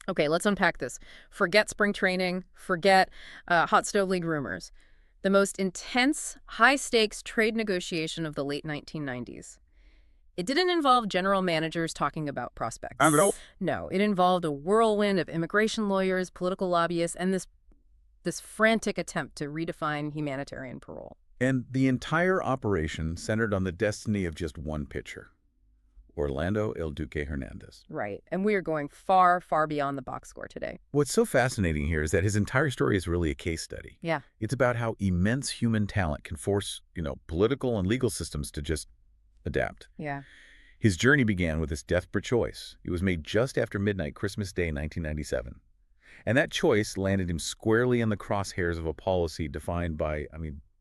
Okay, let's unpack this. Forget spring training, forget hot stove league rumors. The most intense, high-stakes trade negotiation of the late 1990s. It didn't involve general managers talking about prospects. No, it involved a whirlwind of immigration lawyers, political lobbyists, and this frantic attempt to redefine humanitarian parole. And the entire operation centered on the destiny of just one pitcher, Orlando El Duque Hernández. Right, and we are going far, far beyond the box score today. What's so fascinating here is that his entire story is really a case study. Yeah. It's about how immense human talent can force, political and legal systems to just adapt. Yeah. His journey began with this desperate choice. It was made just after midnight Christmas Day 1997. And that choice landed him squarely in the crosshairs of a policy defined by,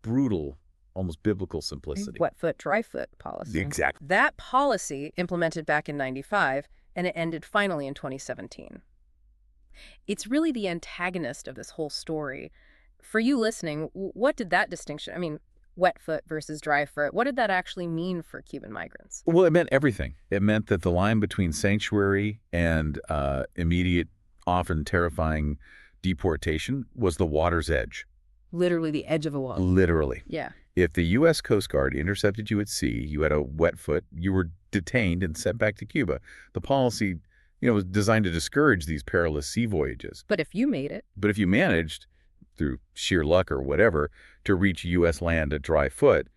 brutal, almost biblical simplicity. Wet foot, dry foot policy. Exactly. That policy implemented back in 95, and it ended finally in 2017. It's really the antagonist of this whole story. For you listening, what did that distinction, wet foot versus dry foot, what did that actually mean for Cuban migrants? Well, it meant everything. It meant that the line between sanctuary and immediate, often terrifying deportation was the water's edge. Literally the edge of a wall. Literally. Yeah. If the U.S. Coast Guard intercepted you at sea, you had a wet foot, you were detained and sent back to Cuba. The policy, was designed to discourage these perilous sea voyages. But if you made it. But if you managed, through sheer luck or whatever, to reach U.S. land at dry foot,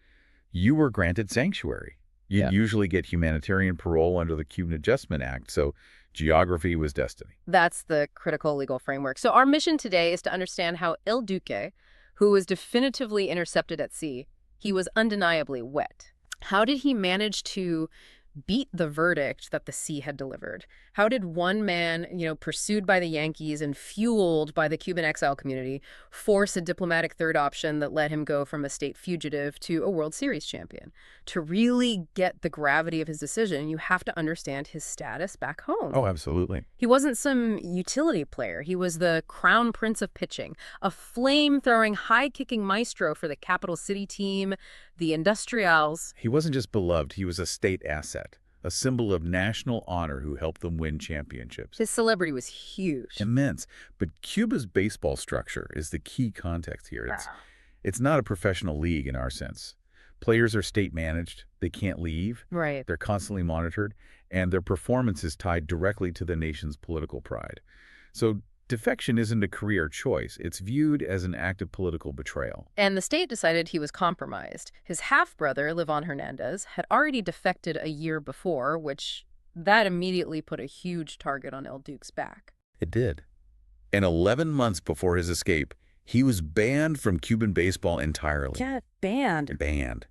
you were granted sanctuary. You'd usually get humanitarian parole under the Cuban Adjustment Act, so geography was destiny. That's the critical legal framework. So our mission today is to understand how El Duque, who was definitively intercepted at sea, he was undeniably wet. How did he manage to beat the verdict that the sea had delivered? How did one man, pursued by the Yankees and fueled by the Cuban exile community, force a diplomatic third option that let him go from a state fugitive to a World Series champion? To really get the gravity of his decision, you have to understand his status back home. Oh, absolutely. He wasn't some utility player. He was the crown prince of pitching, a flame-throwing, high-kicking maestro for the capital city team, the Industrials. He wasn't just beloved, he was a state asset, a symbol of national honor who helped them win championships. His celebrity was huge. Immense. But Cuba's baseball structure is the key context here. It's not a professional league in our sense. Players are state-managed. They can't leave. Right. They're constantly monitored, and their performance is tied directly to the nation's political pride. So defection isn't a career choice. It's viewed as an act of political betrayal. And the state decided he was compromised. His half-brother, Livan Hernández, had already defected a year before, which that immediately put a huge target on El Duque's back. It did. And 11 months before his escape, he was banned from Cuban baseball entirely. Yeah, banned. Banned.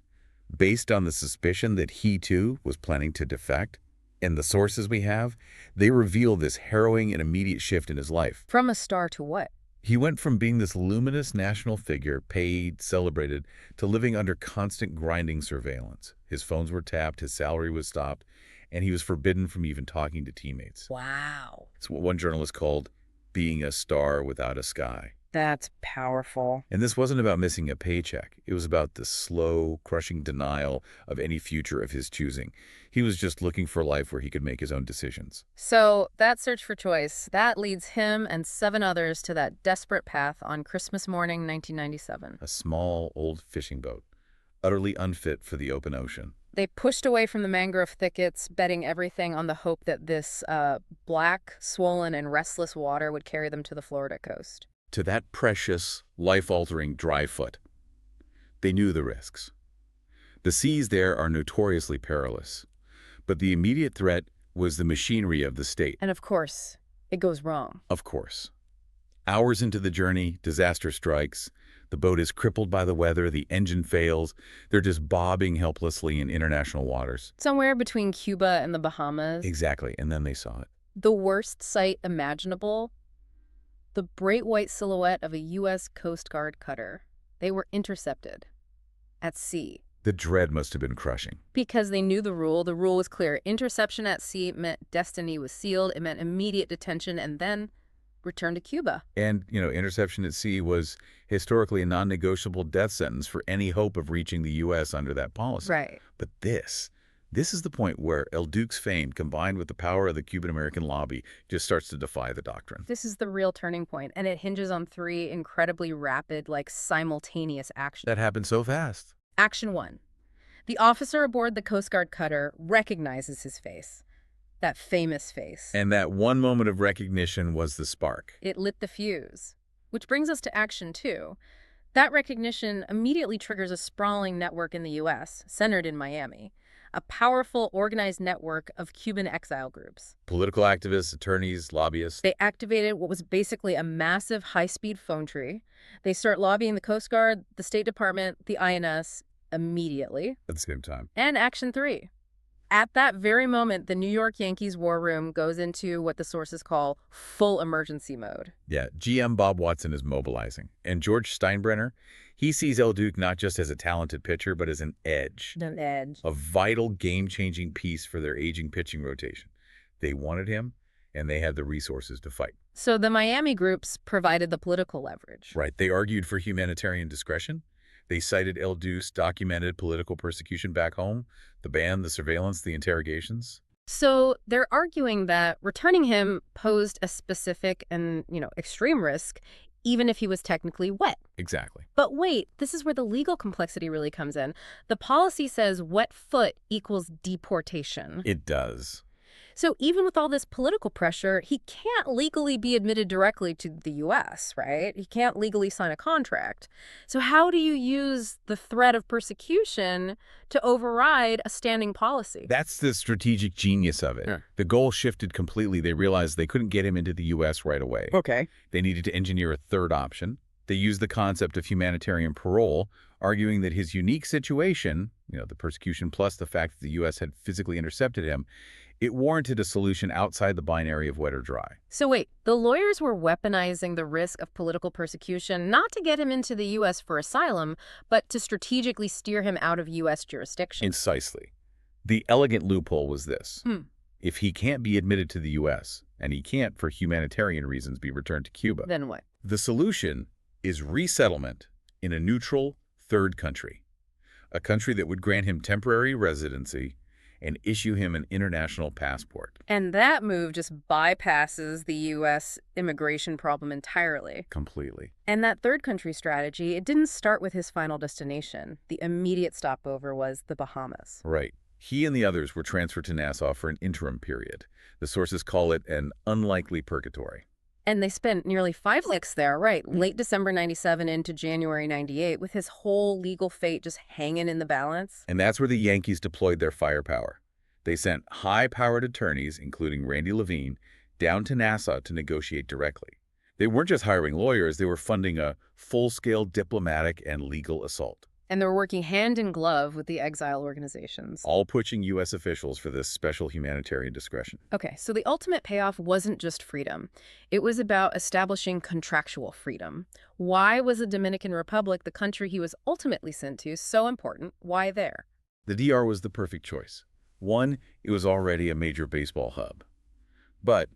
Based on the suspicion that he, too, was planning to defect. And the sources we have, they reveal this harrowing and immediate shift in his life. From a star to what? He went from being this luminous national figure, paid, celebrated, to living under constant grinding surveillance. His phones were tapped, his salary was stopped, and he was forbidden from even talking to teammates. Wow. It's what one journalist called being a star without a sky. That's powerful. And this wasn't about missing a paycheck. It was about the slow, crushing denial of any future of his choosing. He was just looking for a life where he could make his own decisions. So that search for choice, that leads him and 7 others to that desperate path on Christmas morning, 1997. A small, old fishing boat, utterly unfit for the open ocean. They pushed away from the mangrove thickets, betting everything on the hope that this black, swollen, and restless water would carry them to the Florida coast. To that precious, life-altering dry foot. They knew the risks. The seas there are notoriously perilous, but the immediate threat was the machinery of the state. And of course, it goes wrong. Of course. Hours into the journey, disaster strikes. The boat is crippled by the weather, the engine fails. They're just bobbing helplessly in international waters. Somewhere between Cuba and the Bahamas. Exactly, and then they saw it. The worst sight imaginable. The bright white silhouette of a U.S. Coast Guard cutter. They were intercepted at sea. The dread must have been crushing. Because they knew the rule. The rule was clear. Interception at sea meant destiny was sealed. It meant immediate detention and then return to Cuba. And, interception at sea was historically a non-negotiable death sentence for any hope of reaching the U.S. under that policy. Right. But this This is the point where El Duque's fame, combined with the power of the Cuban-American lobby, just starts to defy the doctrine. This is the real turning point, and it hinges on three incredibly rapid, simultaneous actions. That happened so fast. Action 1. The officer aboard the Coast Guard cutter recognizes his face. That famous face. And that one moment of recognition was the spark. It lit the fuse. Which brings us to Action 2. That recognition immediately triggers a sprawling network in the U.S., centered in Miami. A powerful, organized network of Cuban exile groups. Political activists, attorneys, lobbyists. They activated what was basically a massive high-speed phone tree. They start lobbying the Coast Guard, the State Department, the INS immediately. At the same time. And Action 3. At that very moment, the New York Yankees war room goes into what the sources call full emergency mode. Yeah, GM Bob Watson is mobilizing. And George Steinbrenner, he sees El Duque not just as a talented pitcher, but as an edge. An edge. A vital, game-changing piece for their aging pitching rotation. They wanted him, and they had the resources to fight. So the Miami groups provided the political leverage. Right. They argued for humanitarian discretion. They cited El Duque's documented political persecution back home, the ban, the surveillance, the interrogations. So they're arguing that returning him posed a specific and, extreme risk, even if he was technically wet. Exactly. But wait, this is where the legal complexity really comes in. The policy says wet foot equals deportation. It does. So even with all this political pressure, he can't legally be admitted directly to the U.S., right? He can't legally sign a contract. So how do you use the threat of persecution to override a standing policy? That's the strategic genius of it. Yeah. The goal shifted completely. They realized they couldn't get him into the U.S. right away. Okay. They needed to engineer a third option. They used the concept of humanitarian parole, arguing that his unique situation, the persecution plus the fact that the U.S. had physically intercepted him, it warranted a solution outside the binary of wet or dry. So wait, the lawyers were weaponizing the risk of political persecution not to get him into the U.S. for asylum, but to strategically steer him out of U.S. jurisdiction. Precisely. The elegant loophole was this. If he can't be admitted to the U.S., and he can't, for humanitarian reasons, be returned to Cuba, then what? The solution is resettlement in a neutral third country, a country that would grant him temporary residency and issue him an international passport. And that move just bypasses the U.S. immigration problem entirely. Completely. And that third country strategy, it didn't start with his final destination. The immediate stopover was the Bahamas. Right. He and the others were transferred to Nassau for an interim period. The sources call it an unlikely purgatory. And they spent nearly 5 weeks there, right, late December 97 into January 98, with his whole legal fate just hanging in the balance. And that's where the Yankees deployed their firepower. They sent high-powered attorneys, including Randy Levine, down to Nassau to negotiate directly. They weren't just hiring lawyers, they were funding a full-scale diplomatic and legal assault. And they were working hand in glove with the exile organizations. All pushing U.S. officials for this special humanitarian discretion. Okay, so the ultimate payoff wasn't just freedom. It was about establishing contractual freedom. Why was the Dominican Republic, the country he was ultimately sent to, so important? Why there? The DR was the perfect choice. One, it was already a major baseball hub. But,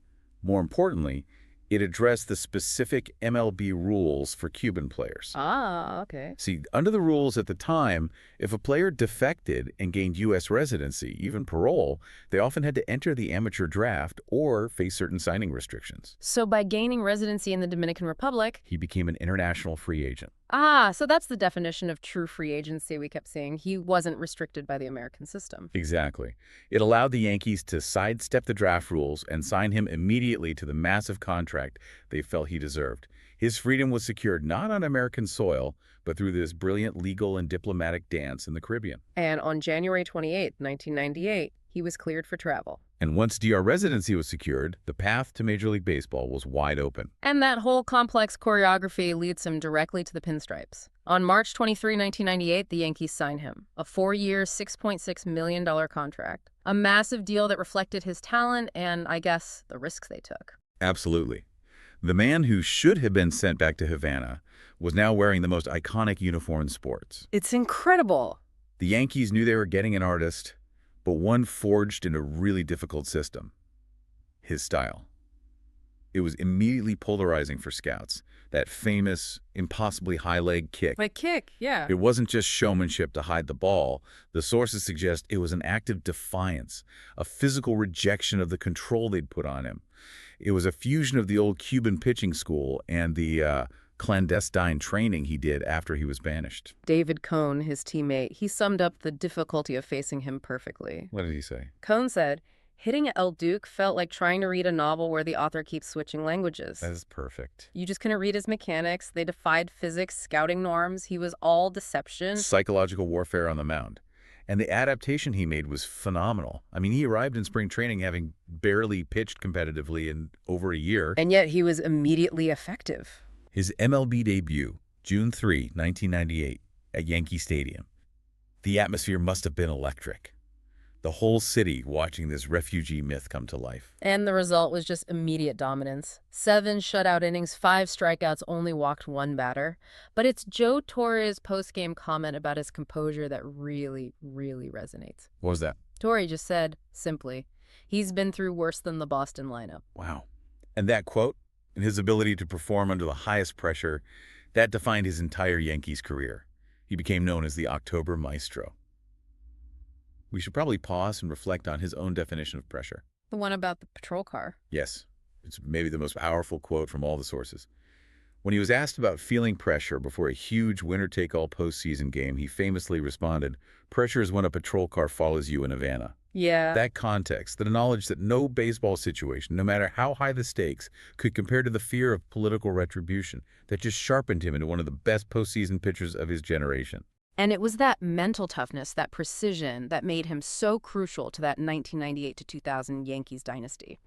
more importantly, it addressed the specific MLB rules for Cuban players. Ah, okay. See, under the rules at the time, if a player defected and gained U.S. residency, even parole, they often had to enter the amateur draft or face certain signing restrictions. So by gaining residency in the Dominican Republic, he became an international free agent. Ah, so that's the definition of true free agency we kept seeing. He wasn't restricted by the American system. Exactly. It allowed the Yankees to sidestep the draft rules and sign him immediately to the massive contract they felt he deserved. His freedom was secured not on American soil, but through this brilliant legal and diplomatic dance in the Caribbean. And on January 28, 1998, he was cleared for travel. And once DR residency was secured, the path to Major League Baseball was wide open. And that whole complex choreography leads him directly to the pinstripes. On March 23, 1998, the Yankees signed him. A 4-year, $6.6 million contract. A massive deal that reflected his talent and, I guess, the risks they took. Absolutely. The man who should have been sent back to Havana was now wearing the most iconic uniform in sports. It's incredible. The Yankees knew they were getting an artist, but one forged in a really difficult system. His style. It was immediately polarizing for scouts. That famous, impossibly high leg kick. My kick, yeah. It wasn't just showmanship to hide the ball. The sources suggest it was an act of defiance, a physical rejection of the control they'd put on him. It was a fusion of the old Cuban pitching school and the clandestine training he did after he was banished. David Cohn, his teammate, he summed up the difficulty of facing him perfectly. What did he say? Cohn said, "Hitting El Duque felt like trying to read a novel where the author keeps switching languages. That is perfect. You just couldn't read his mechanics. They defied physics, scouting norms. He was all deception." Psychological warfare on the mound. And the adaptation he made was phenomenal. I mean, he arrived in spring training having barely pitched competitively in over a year. And yet he was immediately effective. His MLB debut, June 3, 1998, at Yankee Stadium. The atmosphere must have been electric. The whole city watching this refugee myth come to life. And the result was just immediate dominance. 7 shutout innings, 5 strikeouts, only walked 1 batter. But it's Joe Torre's post-game comment about his composure that really, really resonates. What was that? Torre just said, simply, he's been through worse than the Boston lineup. Wow. And that quote, and his ability to perform under the highest pressure, that defined his entire Yankees career. He became known as the October Maestro. We should probably pause and reflect on his own definition of pressure. The one about the patrol car. Yes, it's maybe the most powerful quote from all the sources. When he was asked about feeling pressure before a huge winner-take-all postseason game, he famously responded, "Pressure is when a patrol car follows you in Havana." Yeah. That context, the knowledge that no baseball situation, no matter how high the stakes, could compare to the fear of political retribution, that just sharpened him into one of the best postseason pitchers of his generation. And it was that mental toughness, that precision, that made him so crucial to that 1998 to 2000 Yankees dynasty.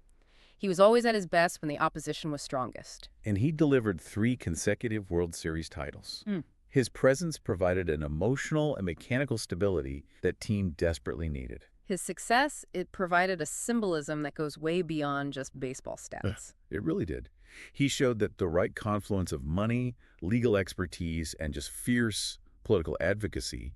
He was always at his best when the opposition was strongest. And he delivered 3 consecutive World Series titles. His presence provided an emotional and mechanical stability that team desperately needed. His success, it provided a symbolism that goes way beyond just baseball stats. It really did. He showed that the right confluence of money, legal expertise, and just fierce political advocacy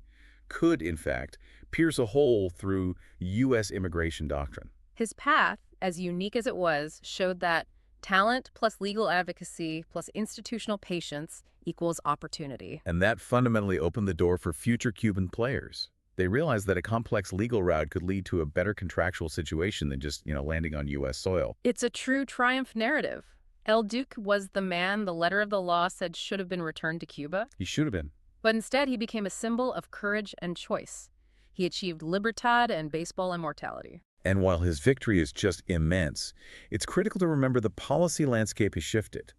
could, in fact, pierce a hole through U.S. immigration doctrine. His path, as unique as it was, showed that talent plus legal advocacy plus institutional patience equals opportunity. And that fundamentally opened the door for future Cuban players. They realized that a complex legal route could lead to a better contractual situation than just, landing on U.S. soil. It's a true triumph narrative. El Duque was the man the letter of the law said should have been returned to Cuba. He should have been. But instead, he became a symbol of courage and choice. He achieved libertad and baseball immortality. And while his victory is just immense, it's critical to remember the policy landscape has shifted.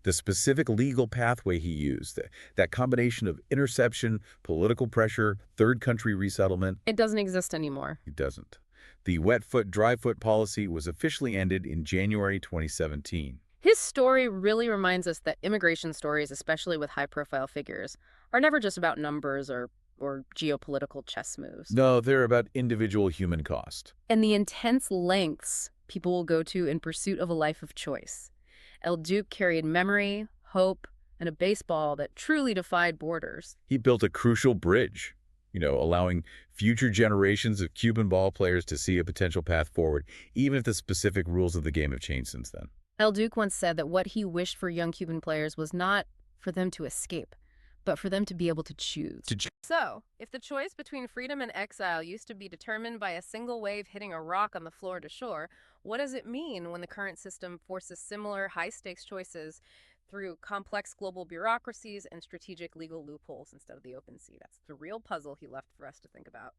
The specific legal pathway he used, that combination of interception, political pressure, third country resettlement. It doesn't exist anymore. It doesn't. The wet foot, dry foot policy was officially ended in January 2017. His story really reminds us that immigration stories, especially with high-profile figures, are never just about numbers or geopolitical chess moves. No, they're about individual human cost. And the intense lengths people will go to in pursuit of a life of choice. El Duque carried memory, hope, and a baseball that truly defied borders. He built a crucial bridge, allowing future generations of Cuban ball players to see a potential path forward, even if the specific rules of the game have changed since then. El Duque once said that what he wished for young Cuban players was not for them to escape, but for them to be able to choose. So, if the choice between freedom and exile used to be determined by a single wave hitting a rock on the floor to shore, what does it mean when the current system forces similar high-stakes choices through complex global bureaucracies and strategic legal loopholes instead of the open sea? That's the real puzzle he left for us to think about.